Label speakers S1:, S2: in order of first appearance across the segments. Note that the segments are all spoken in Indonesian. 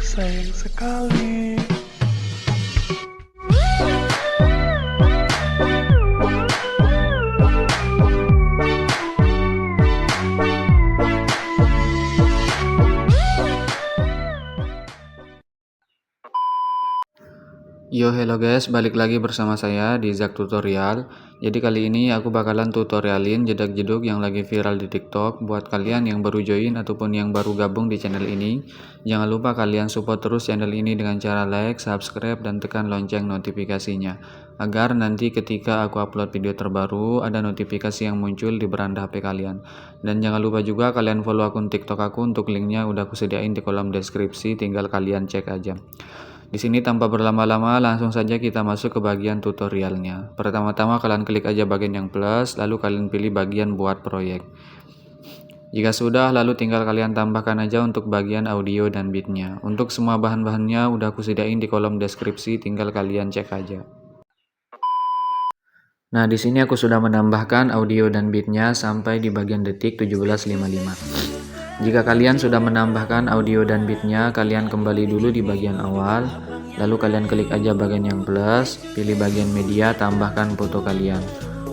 S1: sayang sekali.
S2: Yo, hello guys, balik lagi bersama saya di Zak Tutorial. Jadi kali ini aku bakalan tutorialin jedak-jeduk yang lagi viral di TikTok. Buat kalian yang baru join ataupun yang baru gabung di channel ini, jangan lupa kalian support terus channel ini dengan cara like, subscribe, dan tekan lonceng notifikasinya, agar nanti ketika aku upload video terbaru ada notifikasi yang muncul di beranda HP kalian. Dan jangan lupa juga kalian follow akun TikTok aku, untuk linknya udah aku sediain di kolom deskripsi, tinggal kalian cek aja. Di sini tanpa berlama-lama langsung saja kita masuk ke bagian tutorialnya. Pertama-tama kalian klik aja bagian yang plus, lalu kalian pilih bagian buat proyek. Jika sudah, lalu tinggal kalian tambahkan aja untuk bagian audio dan beatnya. Untuk semua bahan-bahannya udah aku sediain di kolom deskripsi, tinggal kalian cek aja. Nah, di sini aku sudah menambahkan audio dan beatnya sampai di bagian detik 17.55. Jika kalian sudah menambahkan audio dan beatnya, kalian kembali dulu di bagian awal, lalu kalian klik aja bagian yang plus, pilih bagian media, tambahkan foto kalian.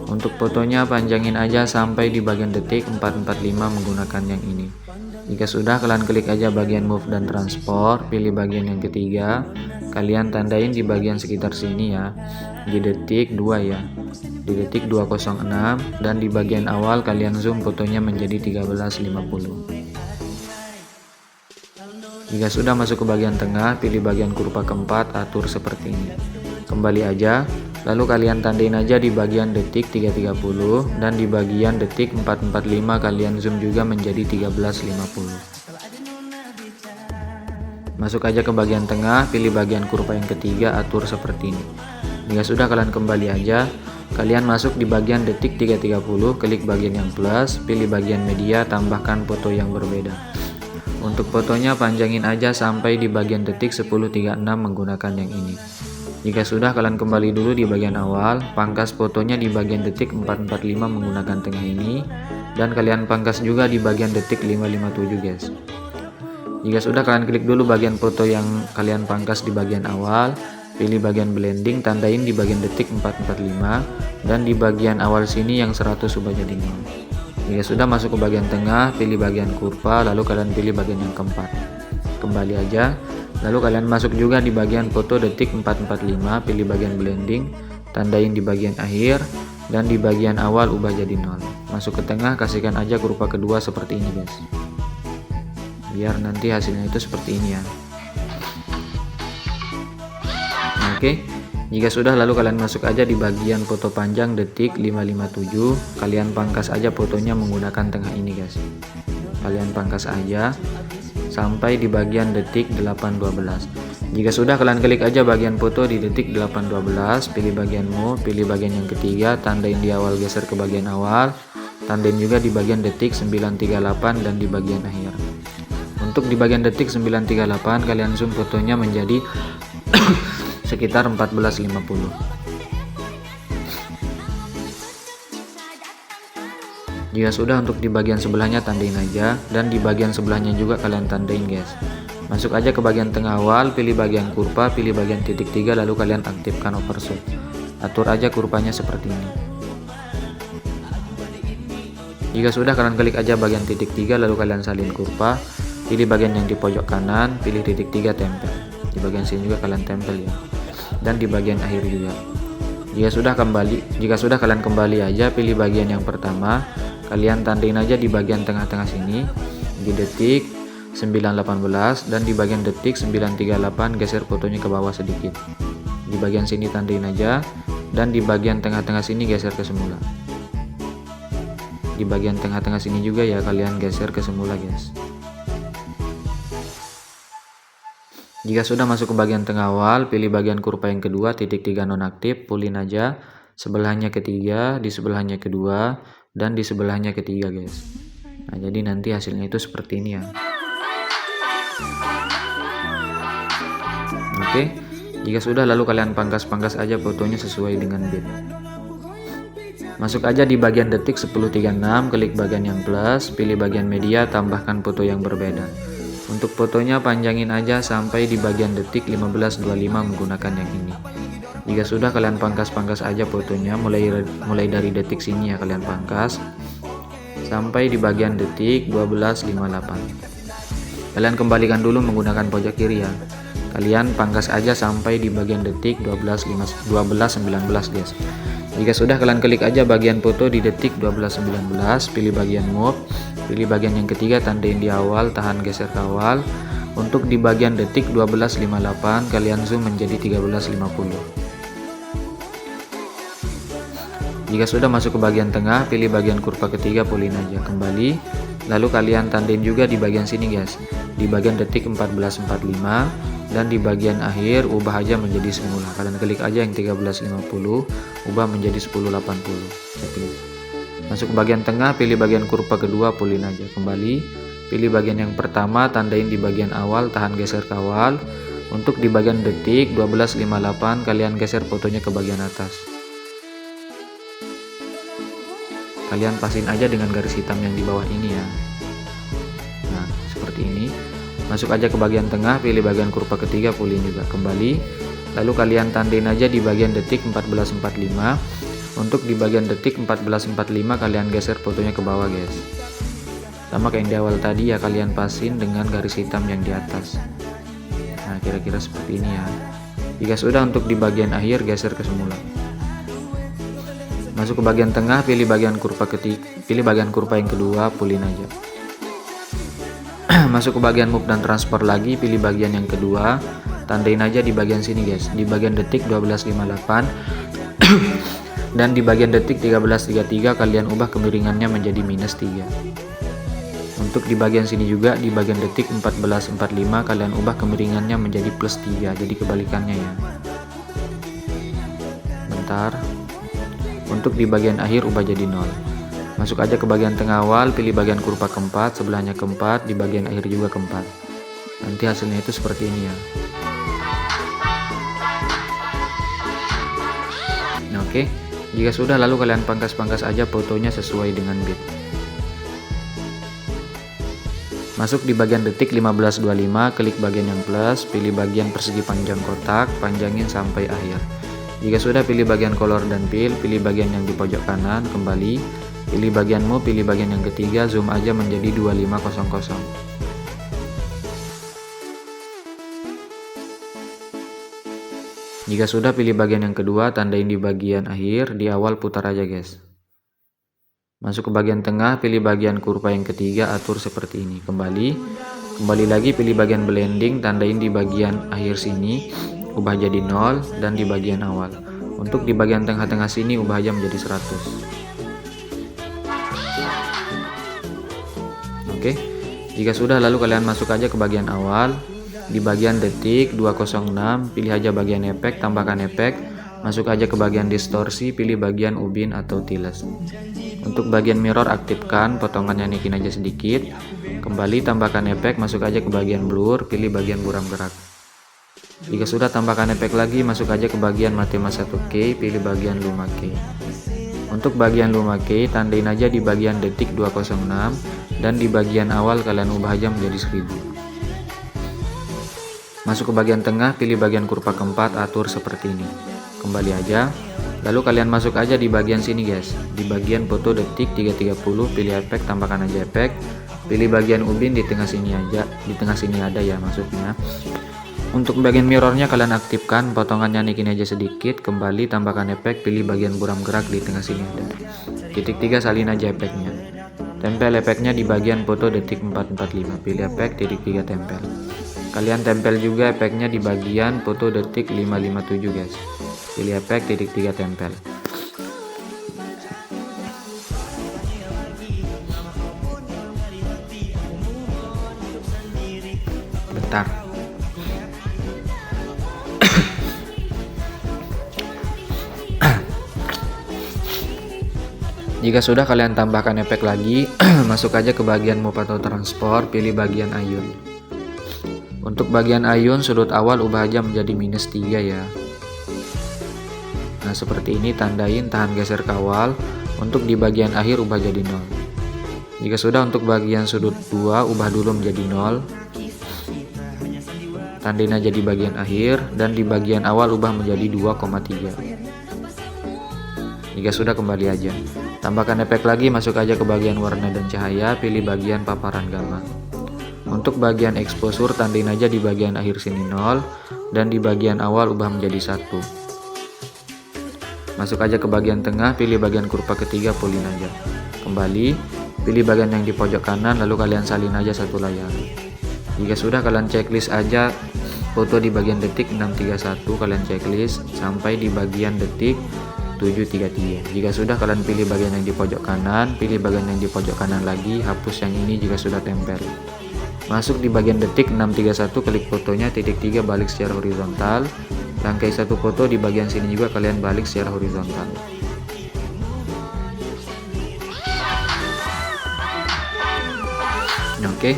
S2: Untuk fotonya panjangin aja sampai di bagian detik 445 menggunakan yang ini. Jika sudah, kalian klik aja bagian move dan transport, pilih bagian yang ketiga, kalian tandain di bagian sekitar sini ya, di detik 2 ya, di detik 206, dan di bagian awal kalian zoom fotonya menjadi 1350. Jika sudah masuk ke bagian tengah, pilih bagian kurva keempat, atur seperti ini. Kembali aja, lalu kalian tandain aja di bagian detik 330, dan di bagian detik 445 kalian zoom juga menjadi 1350. Masuk aja ke bagian tengah, pilih bagian kurva yang ketiga, atur seperti ini. Jika sudah, kalian kembali aja, kalian masuk di bagian detik 330, klik bagian yang plus, pilih bagian media, tambahkan foto yang berbeda. Untuk fotonya panjangin aja sampai di bagian detik 10.36 menggunakan yang ini. Jika sudah, kalian kembali dulu di bagian awal, pangkas fotonya di bagian detik 445 menggunakan tengah ini, dan kalian pangkas juga di bagian detik 557 guys. Jika sudah, kalian klik dulu bagian foto yang kalian pangkas di bagian awal, pilih bagian blending, tandain di bagian detik 445, dan di bagian awal sini yang 100 ubah jadi 0. Jika sudah, masuk ke bagian tengah, pilih bagian kurva, lalu kalian pilih bagian yang keempat. Kembali aja, lalu kalian masuk juga di bagian foto detik 445, pilih bagian blending, tandain di bagian akhir, dan di bagian awal ubah jadi 0. Masuk ke tengah, kasihkan aja kurva kedua seperti ini guys, biar nanti hasilnya itu seperti ini ya. Oke, jika sudah, lalu kalian masuk aja di bagian foto panjang detik 557, kalian pangkas aja fotonya menggunakan tengah ini guys. Kalian pangkas aja sampai di bagian detik 812. Jika sudah, kalian klik aja bagian foto di detik 812, pilih bagian move, pilih bagian yang ketiga, tandain di awal, geser ke bagian awal, tandain juga di bagian detik 938 dan di bagian akhir. Untuk di bagian detik 938 kalian zoom fotonya menjadi sekitar 1450. Jika sudah, untuk di bagian sebelahnya tandain aja, dan di bagian sebelahnya juga kalian tandain guys. Masuk aja ke bagian tengah awal, pilih bagian kurva, pilih bagian titik 3, lalu kalian aktifkan overshoot. Atur aja kurvanya seperti ini. Jika sudah, kalian klik aja bagian titik 3, lalu kalian salin kurva, pilih bagian yang di pojok kanan, pilih titik 3, tempel. Di bagian sini juga kalian tempel ya, dan di bagian akhir juga. Jika sudah kalian kembali aja, pilih bagian yang pertama, kalian tandain aja di bagian tengah-tengah sini di detik 918, dan di bagian detik 938 geser fotonya ke bawah sedikit. Di bagian sini tandain aja, dan di bagian tengah-tengah sini geser ke semula. Di bagian tengah-tengah sini juga ya kalian geser ke semula guys. Jika sudah masuk ke bagian tengah awal, pilih bagian kurva yang kedua, titik 3 nonaktif, pulin aja, sebelahnya ketiga, di sebelahnya kedua, dan di sebelahnya ketiga guys. Nah, jadi nanti hasilnya itu seperti ini ya. Oke, jika sudah, lalu kalian pangkas-pangkas aja fotonya sesuai dengan beat. Masuk aja di bagian detik 10.36, klik bagian yang plus, pilih bagian media, tambahkan foto yang berbeda. Untuk fotonya panjangin aja sampai di bagian detik 15.25 menggunakan yang ini. Jika sudah, kalian pangkas aja fotonya mulai dari detik sini ya, kalian pangkas sampai di bagian detik 12.58. Kalian kembalikan dulu menggunakan pojok kiri ya. Kalian pangkas aja sampai di bagian detik 12.19 guys. Jika sudah, kalian klik aja bagian foto di detik 12.19, pilih bagian move, pilih bagian yang ketiga, tandain di awal, tahan geser ke awal. Untuk di bagian detik 12.58 kalian zoom menjadi 13.50. Jika sudah masuk ke bagian tengah, pilih bagian kurva ketiga, pulin aja kembali. Lalu kalian tandain juga di bagian sini guys, di bagian detik 14.45, dan di bagian akhir ubah aja menjadi semula. Kalian klik aja yang 13.50, ubah menjadi 10.80. Masuk ke bagian tengah, pilih bagian kurva kedua, pulin aja kembali. Pilih bagian yang pertama, tandain di bagian awal, tahan geser ke awal. Untuk di bagian detik 12.58 kalian geser fotonya ke bagian atas. Kalian pasin aja dengan garis hitam yang di bawah ini ya. Nah, seperti ini. Masuk aja ke bagian tengah, pilih bagian kurva ketiga, pulin juga kembali. Lalu kalian tandain aja di bagian detik 14.45. Untuk di bagian detik 14.45 kalian geser fotonya ke bawah guys. Sama kayak yang di awal tadi ya, kalian pasin dengan garis hitam yang di atas. Nah, kira-kira seperti ini ya. Jika sudah, untuk di bagian akhir geser ke semula. Masuk ke bagian tengah, pilih bagian kurva yang kedua, pulin aja. Masuk ke bagian move dan transfer lagi, pilih bagian yang kedua, tandain aja di bagian sini guys, di bagian detik 12.58 dan di bagian detik 13.33 kalian ubah kemiringannya menjadi -3. Untuk di bagian sini juga, di bagian detik 14.45 kalian ubah kemiringannya menjadi +3, jadi kebalikannya ya. Bentar. Untuk di bagian akhir ubah jadi 0. Masuk aja ke bagian tengah awal, pilih bagian kurva keempat, sebelahnya keempat, di bagian akhir juga keempat. Nanti hasilnya itu seperti ini ya. Nah, oke. Jika sudah, lalu kalian pangkas aja fotonya sesuai dengan bit. Masuk di bagian detik 15.25, klik bagian yang plus, pilih bagian persegi panjang kotak, panjangin sampai akhir. Jika sudah, pilih bagian color dan fill, pilih bagian yang di pojok kanan, kembali. Pilih bagian move, pilih bagian yang ketiga, zoom aja menjadi 2500. Jika sudah, pilih bagian yang kedua, tandain di bagian akhir, di awal putar aja guys. Masuk ke bagian tengah, pilih bagian kurva yang ketiga, atur seperti ini. Kembali lagi, pilih bagian blending, tandain di bagian akhir sini, ubah jadi 0, dan di bagian awal. Untuk di bagian tengah-tengah sini ubah aja menjadi 100. Oke, jika sudah, lalu kalian masuk aja ke bagian awal, di bagian detik 206, pilih aja bagian efek, tambahkan efek, masuk aja ke bagian distorsi, pilih bagian ubin atau tiles. Untuk bagian mirror aktifkan, potongannya naikin aja sedikit, kembali tambahkan efek, masuk aja ke bagian blur, pilih bagian buram gerak. Jika sudah, tambahkan efek lagi, masuk aja ke bagian Matema 1K, pilih bagian Luma K. Untuk bagian Luma K, tandain aja di bagian detik 206, dan di bagian awal kalian ubah aja menjadi 1000. Masuk ke bagian tengah, pilih bagian kurva keempat, atur seperti ini. Kembali aja, lalu kalian masuk aja di bagian sini guys, di bagian foto detik 330, pilih efek, tambahkan aja efek, pilih bagian ubin di tengah sini aja, di tengah sini ada ya maksudnya. Untuk bagian mirrornya kalian aktifkan, potongannya naikin aja sedikit, kembali tambahkan efek, pilih bagian buram gerak di tengah sini ada. Titik 3 salin aja efeknya. Tempel efeknya di bagian foto detik 445, pilih efek, titik 3 tempel. Kalian tempel juga efeknya di bagian foto detik 557 guys. Pilih efek, titik 3 tempel. Bentar. Jika sudah, kalian tambahkan efek lagi, masuk aja ke bagian move atau transport, pilih bagian ayun. Untuk bagian ayun, sudut awal ubah aja menjadi -3 ya. Nah, seperti ini, tandain, tahan geser ke awal. Untuk di bagian akhir ubah jadi 0. Jika sudah, untuk bagian sudut 2 ubah dulu menjadi 0. tandain aja di bagian akhir, dan di bagian awal ubah menjadi 2,3. Jika sudah, kembali aja. Tambahkan efek lagi, masuk aja ke bagian warna dan cahaya, pilih bagian paparan gamma. Untuk bagian exposure, tandain aja di bagian akhir sini 0, dan di bagian awal ubah menjadi 1. Masuk aja ke bagian tengah, pilih bagian kurva ketiga, pulin aja. Kembali, pilih bagian yang di pojok kanan, lalu kalian salin aja satu layar. Jika sudah, kalian checklist aja foto di bagian detik 631, kalian checklist sampai di bagian detik 733. Jika sudah, kalian pilih bagian yang di pojok kanan, pilih bagian yang di pojok kanan lagi, hapus yang ini jika sudah tempel. Masuk di bagian detik 631, klik fotonya, titik 3 balik secara horizontal. Rangkai satu foto di bagian sini juga kalian balik secara horizontal. Oke,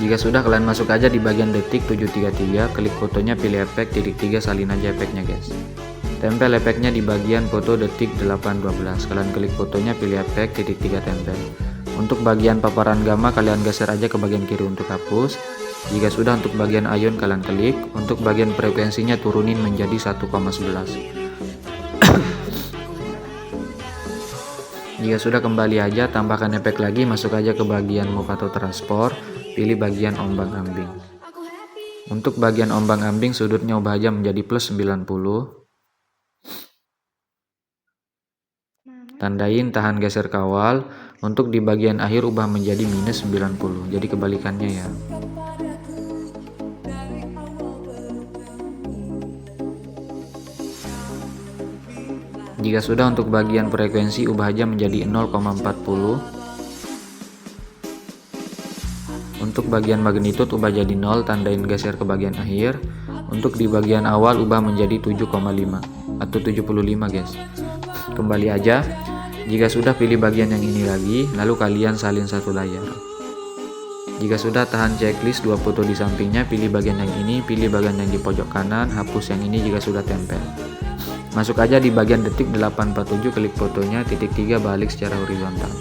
S2: jika sudah, kalian masuk aja di bagian detik 733, klik fotonya, pilih efek, titik 3 salin aja efeknya guys. Tempel efeknya di bagian foto detik 812, kalian klik fotonya, pilih efek, titik 3 tempel. Untuk bagian paparan gamma kalian geser aja ke bagian kiri untuk hapus. Jika sudah, untuk bagian ion kalian klik, untuk bagian frekuensinya turunin menjadi 1,11. Jika sudah, kembali aja, tambahkan efek lagi, masuk aja ke bagian move atau transport, pilih bagian ombang-ambing. Untuk bagian ombang-ambing sudutnya ubah aja menjadi plus 90. Tandain tahan geser kawal. Untuk di bagian akhir ubah menjadi minus 90, jadi kebalikannya ya. Jika sudah, untuk bagian frekuensi ubah aja menjadi 0,40. Untuk bagian magnitude ubah jadi 0, tandain geser ke bagian akhir. Untuk di bagian awal ubah menjadi 7,5 atau 75 guys. Kembali aja. Jika sudah, pilih bagian yang ini lagi, lalu kalian salin satu layar. Jika sudah, tahan checklist dua foto di sampingnya, pilih bagian yang ini, pilih bagian yang di pojok kanan, hapus yang ini jika sudah tempel. Masuk aja di bagian detik 847, klik fotonya, titik 3 balik secara horizontal.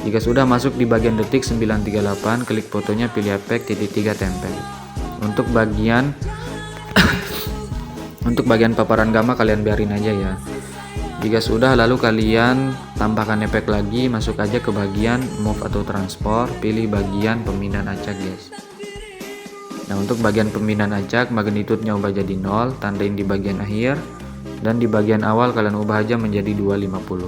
S2: Jika sudah, masuk di bagian detik 938, klik fotonya, pilih efek, titik 3 tempel. Untuk bagian paparan gamma kalian biarin aja ya. Jika sudah, lalu kalian tambahkan efek lagi, masuk aja ke bagian move atau transport, pilih bagian pemindahan acak guys. Nah, untuk bagian pemindahan acak magnitudenya ubah jadi 0, tandain di bagian akhir, dan di bagian awal kalian ubah aja menjadi 250.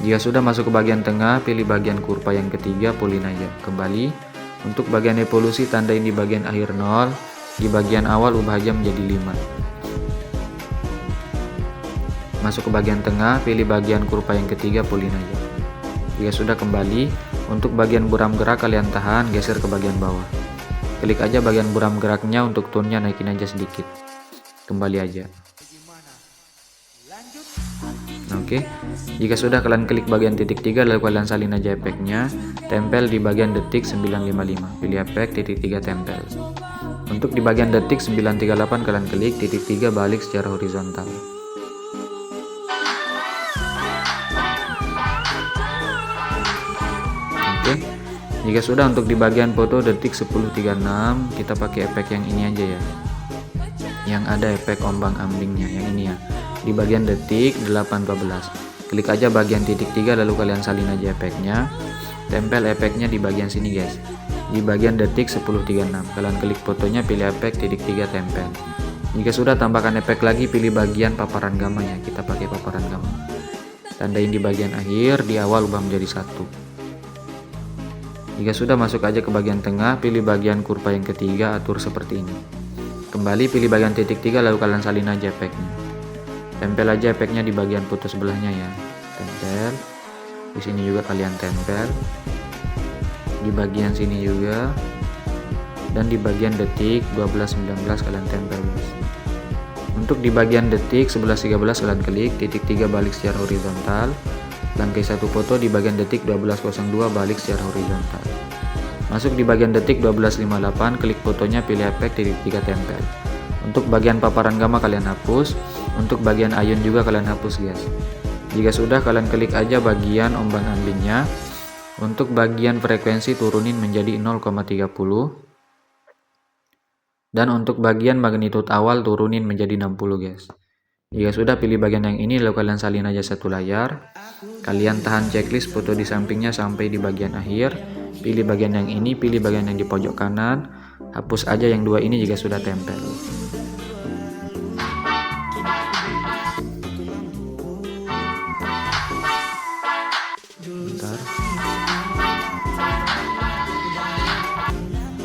S2: Jika sudah, masuk ke bagian tengah, pilih bagian kurva yang ketiga, pulin aja. Kembali, untuk bagian evolusi tandain di bagian akhir 0, di bagian awal ubah aja menjadi 5. Masuk ke bagian tengah, pilih bagian kurva yang ketiga, pulin aja. Jika sudah, kembali, untuk bagian buram gerak kalian tahan, geser ke bagian bawah. Klik aja bagian buram geraknya, untuk tone-nya naikin aja sedikit. Kembali aja. Oke, jika sudah, kalian klik bagian titik 3, lalu kalian salin aja efeknya, tempel di bagian detik 955, pilih efek, titik 3 tempel. Untuk di bagian detik 938 kalian klik, titik 3 balik secara horizontal. Jika sudah, untuk di bagian foto detik 1036 kita pakai efek yang ini aja ya, yang ada efek ombang-ambingnya, yang ini ya, di bagian detik 814. Klik aja bagian titik 3, lalu kalian salin aja efeknya, tempel efeknya di bagian sini guys, di bagian detik 1036. Kalian klik fotonya, pilih efek, titik 3 tempel. Jika sudah, tambahkan efek lagi, pilih bagian paparan gamma ya, kita pakai paparan gamma. Tandain di bagian akhir, di awal ubah menjadi 1. Jika sudah, masuk aja ke bagian tengah, pilih bagian kurva yang ketiga, atur seperti ini. Kembali, pilih bagian titik 3, lalu kalian salin aja efeknya. Tempel aja efeknya di bagian foto sebelahnya ya. Tempel. Di sini juga kalian tempel. Di bagian sini juga. Dan di bagian detik 1219 kalian tempel guys. Untuk di bagian detik 1113 kalian klik, titik 3 balik secara horizontal. Rangkai satu foto di bagian detik 1202 balik secara horizontal. Masuk di bagian detik 1258, klik fotonya, pilih efek, titik 3 tempel. Untuk bagian paparan gamma kalian hapus, untuk bagian ion juga kalian hapus guys. Jika sudah, kalian klik aja bagian ombang-ambingnya. Untuk bagian frekuensi turunin menjadi 0,30. Dan untuk bagian magnitude awal turunin menjadi 60 guys. Jika sudah, pilih bagian yang ini lalu kalian salin aja satu layar. Kalian tahan checklist foto di sampingnya sampai di bagian akhir. Pilih bagian yang ini, pilih bagian yang di pojok kanan. Hapus aja yang dua ini jika sudah tempel. Bentar.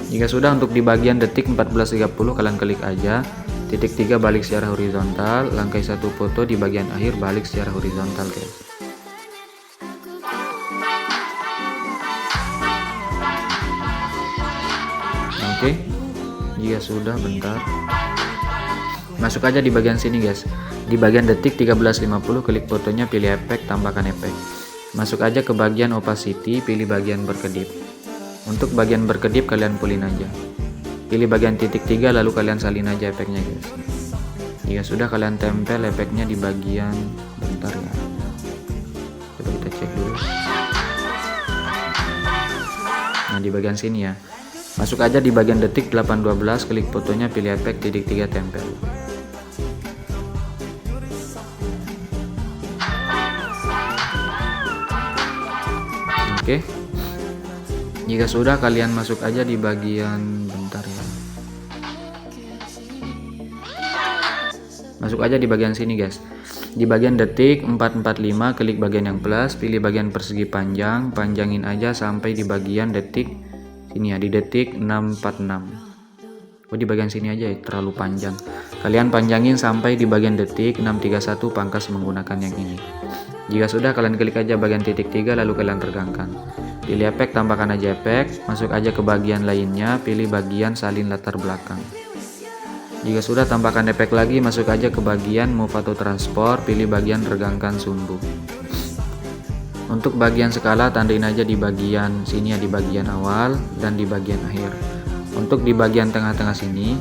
S2: Jika sudah, untuk di bagian detik 14.30 kalian klik aja. Titik 3 balik secara horizontal, langkai satu foto di bagian akhir balik secara horizontal guys. Oke, jika sudah, bentar. Masuk aja di bagian sini guys. Di bagian detik 13.50 klik fotonya, pilih efek, tambahkan efek. Masuk aja ke bagian opacity, pilih bagian berkedip. Untuk bagian berkedip kalian pulin aja. Pilih bagian titik 3 lalu kalian salin aja efeknya guys. Jika sudah, kalian tempel efeknya di bagian, bentar ya, coba kita cek dulu. Nah, di bagian sini ya. Masuk aja di bagian detik 8.12, klik fotonya, pilih efek, titik 3 tempel. Oke. Jika sudah, kalian masuk aja di bagian, bentar ya. Masuk aja di bagian sini guys. Di bagian detik 4.45 klik bagian yang plus, pilih bagian persegi panjang, panjangin aja sampai di bagian detik sini ya, di detik 6.46. Oh, di bagian sini aja ya, terlalu panjang. Kalian panjangin sampai di bagian detik 6.31 pangkas menggunakan yang ini. Jika sudah, kalian klik aja bagian titik 3 lalu kalian regangkan. Pilih efek, tambahkan aja efek. Masuk aja ke bagian lainnya, pilih bagian salin latar belakang. Jika sudah, tambahkan efek lagi, masuk aja ke bagian move atau transport, pilih bagian regangkan sumbu. Untuk bagian skala tandain aja di bagian sini ya, di bagian awal dan di bagian akhir. Untuk di bagian tengah-tengah sini,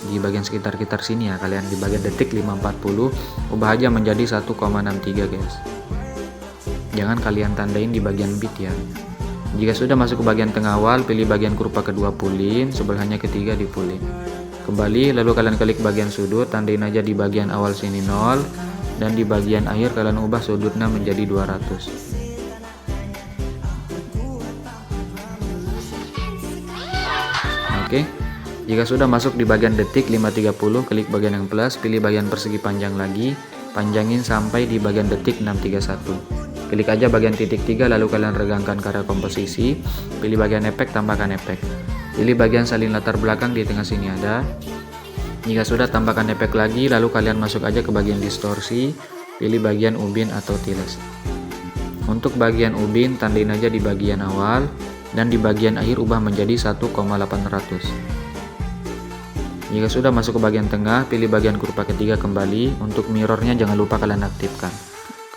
S2: di bagian sekitar sini ya, kalian di bagian detik 5.40 ubah aja menjadi 1,63 guys. Jangan kalian tandain di bagian bit ya. Jika sudah, masuk ke bagian tengah awal, pilih bagian kurva kedua pulin, sebelahnya ketiga dipulin. Kembali lalu kalian klik bagian sudut, tandain aja di bagian awal sini 0 dan di bagian akhir kalian ubah sudutnya menjadi 200. Oke. Jika sudah, masuk di bagian detik 5.30 klik bagian yang plus, pilih bagian persegi panjang lagi, panjangin sampai di bagian detik 6.31. Klik aja bagian titik 3 lalu kalian regangkan karya komposisi, pilih bagian efek, tambahkan efek. Pilih bagian salin latar belakang di tengah sini ada. Jika sudah, tambahkan efek lagi lalu kalian masuk aja ke bagian distorsi, pilih bagian ubin atau tiles. Untuk bagian ubin tandain aja di bagian awal dan di bagian akhir ubah menjadi 1,800. Jika sudah, masuk ke bagian tengah, pilih bagian kurva ketiga kembali. Untuk mirrornya jangan lupa kalian aktifkan.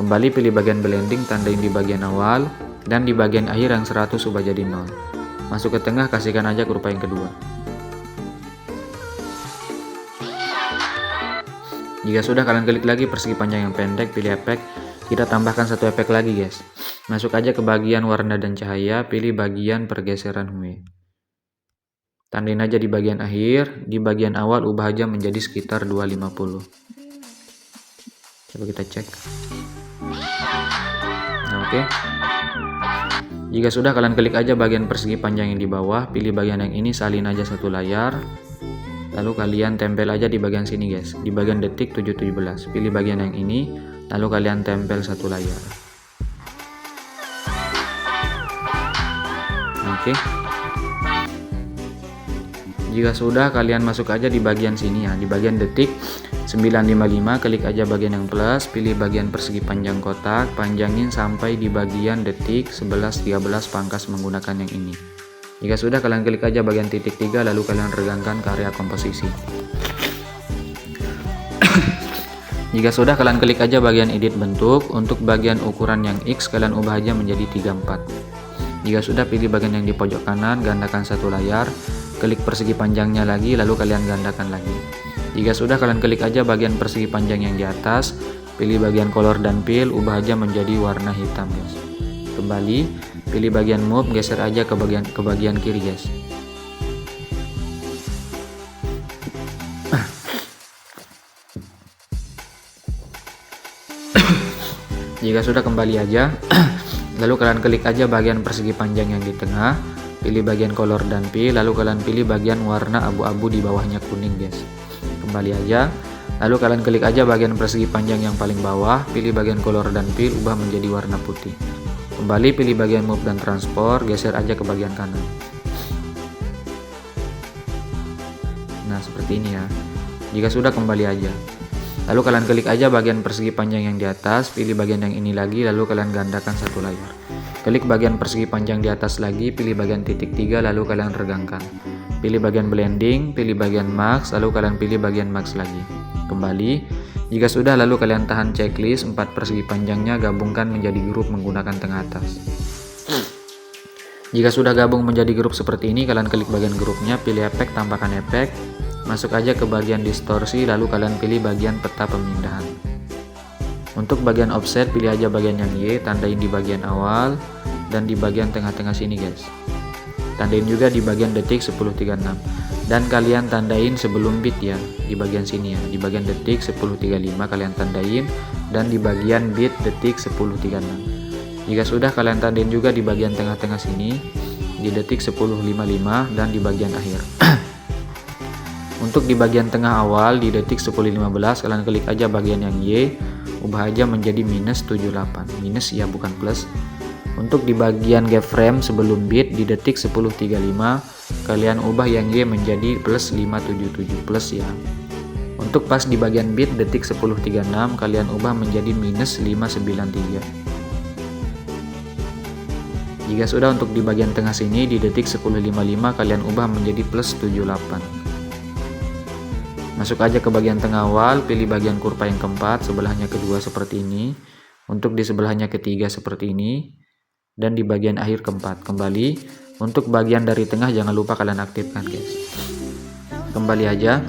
S2: Kembali pilih bagian blending, tandain di bagian awal dan di bagian akhir yang 100 ubah jadi 0. Masuk ke tengah, kasihkan aja kurva yang kedua. Jika sudah, kalian klik lagi persegi panjang yang pendek, pilih efek. Kita tambahkan satu efek lagi guys. Masuk aja ke bagian warna dan cahaya, pilih bagian pergeseran hue. Tandain aja di bagian akhir, di bagian awal ubah aja menjadi sekitar 250. Coba kita cek. Nah, oke. Jika sudah, kalian klik aja bagian persegi panjang yang di bawah, pilih bagian yang ini, salin aja satu layar. Lalu kalian tempel aja di bagian sini guys, di bagian detik 7.17. Pilih bagian yang ini, lalu kalian tempel satu layar. Oke. Jika sudah, kalian masuk aja di bagian sini ya, di bagian detik 9.55 klik aja bagian yang plus, pilih bagian persegi panjang kotak, panjangin sampai di bagian detik 11.13 pangkas menggunakan yang ini. Jika sudah, kalian klik aja bagian titik 3 lalu kalian regangkan karya komposisi. Jika sudah, kalian klik aja bagian edit bentuk. Untuk bagian ukuran yang X kalian ubah aja menjadi 34. Jika sudah, pilih bagian yang di pojok kanan, gandakan satu layar, klik persegi panjangnya lagi lalu kalian gandakan lagi. Jika sudah, kalian klik aja bagian persegi panjang yang di atas, pilih bagian color dan fill, ubah aja menjadi warna hitam guys. Kembali pilih bagian move, geser aja ke bagian kiri guys. Jika sudah, kembali aja. Lalu kalian klik aja bagian persegi panjang yang di tengah, pilih bagian color dan fill, lalu kalian pilih bagian warna abu-abu di bawahnya kuning guys. Kembali aja. Lalu kalian klik aja bagian persegi panjang yang paling bawah, pilih bagian color dan fill, ubah menjadi warna putih. Kembali pilih bagian move dan transport, geser aja ke bagian kanan. Nah seperti ini ya. Jika sudah, kembali aja. Lalu kalian klik aja bagian persegi panjang yang di atas, pilih bagian yang ini lagi, lalu kalian gandakan satu layar. Klik bagian persegi panjang di atas lagi, pilih bagian titik 3, lalu kalian regangkan. Pilih bagian blending, pilih bagian max, lalu kalian pilih bagian max lagi. Kembali. Jika sudah, lalu kalian tahan checklist 4 persegi panjangnya, gabungkan menjadi grup menggunakan tengah atas. Jika sudah gabung menjadi grup seperti ini, kalian klik bagian grupnya, pilih efek, tambahkan efek. Masuk aja ke bagian distorsi, lalu kalian pilih bagian peta pemindahan. Untuk bagian offset, pilih aja bagian yang Y, tandain di bagian awal dan di bagian tengah-tengah sini guys. Tandain juga di bagian detik 10.36 dan kalian tandain sebelum bit ya, di bagian sini ya, di bagian detik 10.35 kalian tandain, dan di bagian bit detik 10.36. Jika sudah, kalian tandain juga di bagian tengah-tengah sini di detik 10.55 dan di bagian akhir. Untuk di bagian tengah awal di detik 10.15 kalian klik aja bagian yang Y, ubah aja menjadi minus 78, minus ya bukan plus. Untuk di bagian gap frame sebelum bit di detik 10.35 kalian ubah yang Y menjadi plus 577 plus ya. Untuk pas di bagian bit detik 10.36 kalian ubah menjadi minus 593. Jika sudah, untuk di bagian tengah sini di detik 10.55 kalian ubah menjadi plus 78. Masuk aja ke bagian tengah awal, pilih bagian kurva yang keempat, sebelahnya kedua seperti ini. Untuk di sebelahnya ketiga seperti ini. Dan di bagian akhir keempat. Kembali. Untuk bagian dari tengah jangan lupa kalian aktifkan guys. Kembali aja.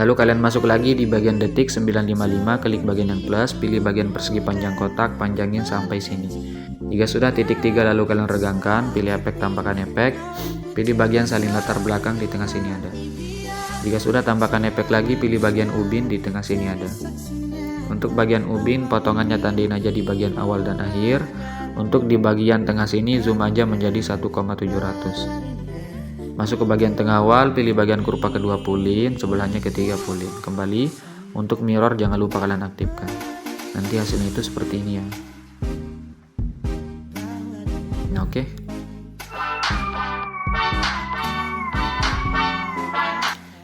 S2: Lalu kalian masuk lagi di bagian detik 955, klik bagian yang plus, pilih bagian persegi panjang kotak, panjangin sampai sini. Jika sudah, titik 3 lalu kalian regangkan, pilih efek, tambahkan efek, pilih bagian salin latar belakang di tengah sini ada. Jika sudah, tambahkan efek lagi, pilih bagian ubin di tengah sini ada. Untuk bagian ubin, potongannya tandain aja di bagian awal dan akhir. Untuk di bagian tengah sini, zoom aja menjadi 1,700. Masuk ke bagian tengah awal, pilih bagian kurva kedua pullin, sebelahnya ketiga pullin. Kembali. Untuk mirror jangan lupa kalian aktifkan. Nanti hasilnya itu seperti ini ya. Nah, oke.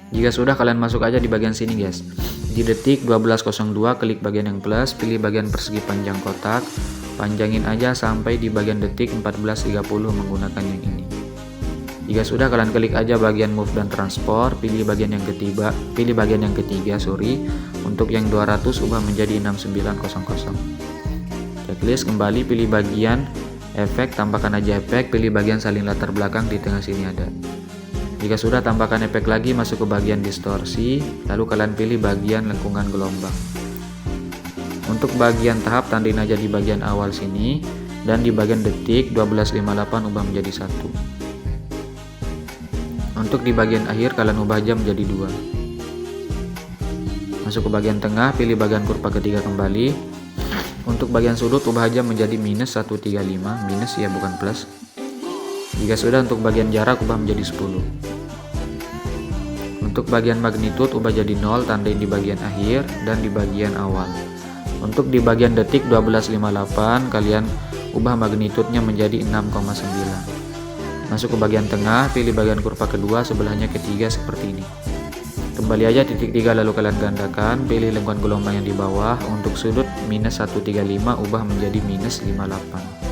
S2: Jika sudah, kalian masuk aja di bagian sini guys. Di detik 12.02 klik bagian yang plus, pilih bagian persegi panjang kotak, panjangin aja sampai di bagian detik 14.30 menggunakan yang ini. Jika sudah, kalian klik aja bagian move dan transport, pilih bagian yang ketiga, Untuk yang 200 ubah menjadi 6900. Checklist, kembali pilih bagian efek, tambahkan aja efek, pilih bagian salin latar belakang di tengah sini ada. Jika sudah, tambahkan efek lagi, masuk ke bagian distorsi, lalu kalian pilih bagian lengkungan gelombang. Untuk bagian tahap, tandain aja di bagian awal sini, dan di bagian detik 12.58 ubah menjadi 1. Untuk di bagian akhir, kalian ubah aja menjadi 2. Masuk ke bagian tengah, pilih bagian kurva ketiga kembali. Untuk bagian sudut, ubah aja menjadi minus 135, minus ya bukan plus. Jika sudah, untuk bagian jarak ubah menjadi 10. Untuk bagian magnitude ubah jadi 0, tandain di bagian akhir dan di bagian awal. Untuk di bagian detik 12.58 kalian ubah magnitudenya menjadi 6,9. Masuk ke bagian tengah, pilih bagian kurva kedua, sebelahnya ketiga seperti ini. Kembali aja titik 3 lalu kalian gandakan, pilih lengkungan gelombang yang di bawah. Untuk sudut minus 135 ubah menjadi minus 58.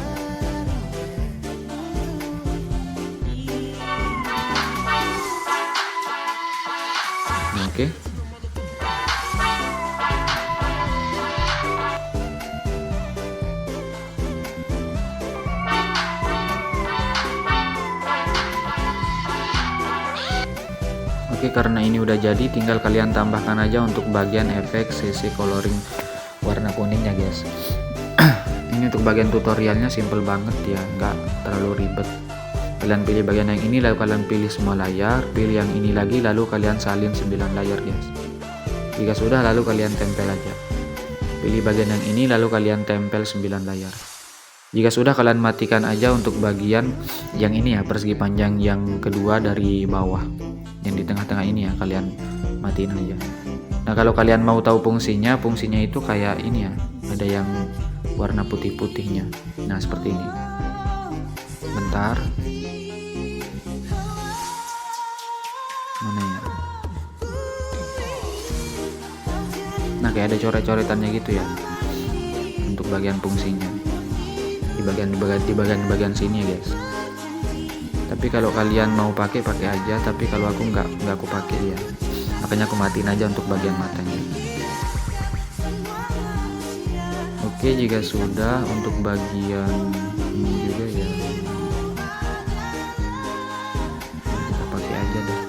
S2: Oke. Oke, karena ini udah jadi, tinggal kalian tambahkan aja untuk bagian efek CC coloring warna kuningnya guys. Ini untuk bagian tutorialnya simple banget ya, nggak terlalu ribet. Kalian pilih bagian yang ini, lalu kalian pilih semua layar, pilih yang ini lagi, lalu kalian salin 9 layar guys. Jika sudah, lalu kalian tempel aja. Pilih bagian yang ini lalu kalian tempel 9 layar. Jika sudah, kalian matikan aja untuk bagian yang ini ya, persegi panjang yang kedua dari bawah. Yang di tengah-tengah ini ya, kalian matiin aja. Nah, kalau kalian mau tahu fungsinya itu kayak ini ya, ada yang warna putih-putihnya. Nah, seperti ini. Bentar. Mana ya? Nah, kayak ada coret-coretannya gitu ya. Untuk bagian fungsinya. Di bagian sini ya, guys. Tapi kalau kalian mau pakai aja, tapi kalau aku nggak aku pakai ya. Makanya aku matiin aja untuk bagian matanya. Oke, jika sudah untuk bagian ini juga ya, kita pakai aja deh.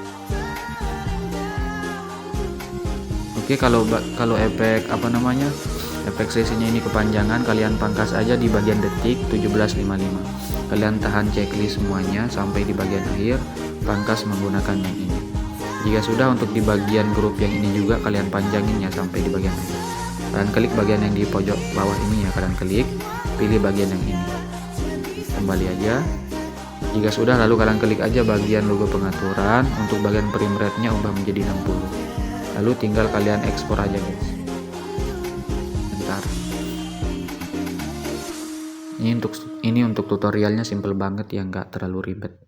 S2: Oke, kalau efek efek sesinya ini kepanjangan, kalian pangkas aja di bagian detik 17.55. Kalian tahan checklist semuanya sampai di bagian akhir, pangkas menggunakan yang ini. Jika sudah, untuk di bagian grup yang ini juga kalian panjangin ya sampai di bagian akhir. Kalian klik bagian yang di pojok bawah ini ya, kalian klik, pilih bagian yang ini. Kembali aja. Jika sudah, lalu kalian klik aja bagian logo pengaturan. Untuk bagian frame rate-nya ubah menjadi 60. Lalu tinggal kalian ekspor aja, guys. Bentar. Ini untuk tutorialnya simple banget ya, nggak terlalu ribet.